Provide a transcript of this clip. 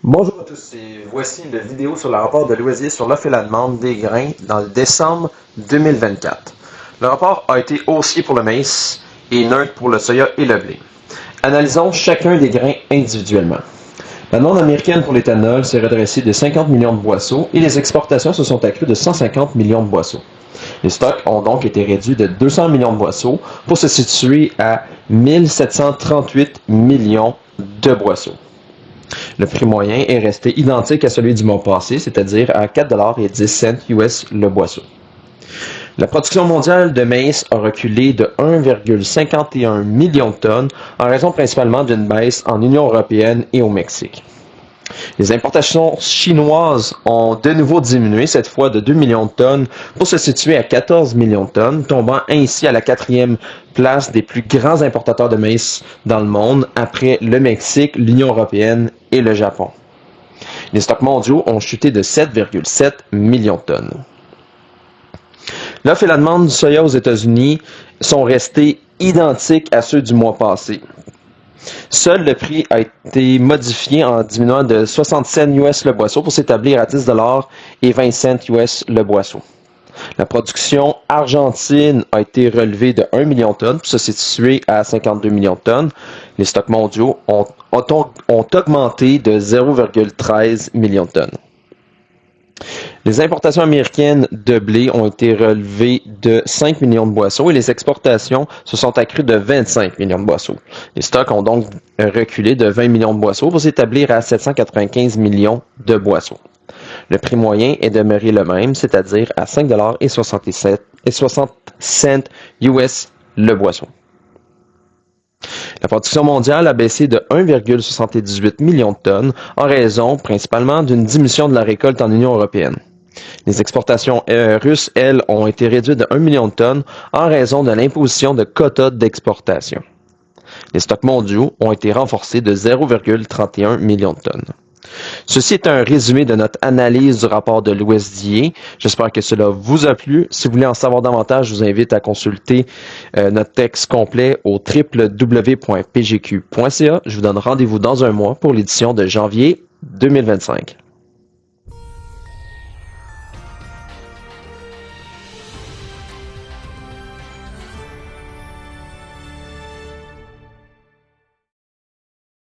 Bonjour à tous et voici une vidéo sur le rapport de Loisier sur l'offre et la demande des grains dans le décembre 2024. Le rapport a été haussier pour le maïs et neutre pour le soya et le blé. Analysons chacun des grains individuellement. La demande américaine pour l'éthanol s'est redressée de 50 millions de boisseaux et les exportations se sont accrues de 150 millions de boisseaux. Les stocks ont donc été réduits de 200 millions de boisseaux pour se situer à 1738 millions de boisseaux. Le prix moyen est resté identique à celui du mois passé, c'est-à-dire à 4,10 $ US le boisseau. La production mondiale de maïs a reculé de 1,51 million de tonnes en raison principalement d'une baisse en Union européenne et au Mexique. Les importations chinoises ont de nouveau diminué, cette fois de 2 millions de tonnes pour se situer à 14 millions de tonnes, tombant ainsi à la 4e place des plus grands importateurs de maïs dans le monde après le Mexique, l'Union européenne et le Japon. Les stocks mondiaux ont chuté de 7,7 millions de tonnes. L'offre et la demande du soya aux États-Unis sont restés identiques à ceux du mois passé. Seul le prix a été modifié en diminuant de 60 cents US le boisseau pour s'établir à 10 $ et 20 cents US le boisseau. La production argentine a été relevée de 1 million de tonnes pour se situer à 52 millions de tonnes. Les stocks mondiaux ont augmenté de 0,13 millions de tonnes. Les importations américaines de blé ont été relevées de 5 millions de boisseaux et les exportations se sont accrues de 25 millions de boisseaux. Les stocks ont donc reculé de 20 millions de boisseaux pour s'établir à 795 millions de boisseaux. Le prix moyen est demeuré le même, c'est-à-dire à 5,60 $ US le boisseau. La production mondiale a baissé de 1,78 million de tonnes en raison principalement d'une diminution de la récolte en Union européenne. Les exportations russes, elles, ont été réduites de 1 million de tonnes en raison de l'imposition de quotas d'exportation. Les stocks mondiaux ont été renforcés de 0,31 million de tonnes. Ceci est un résumé de notre analyse du rapport de l'Ouest-Dier. J'espère que cela vous a plu. Si vous voulez en savoir davantage, je vous invite à consulter notre texte complet au www.pgq.ca. Je vous donne rendez-vous dans un mois pour l'édition de janvier 2025.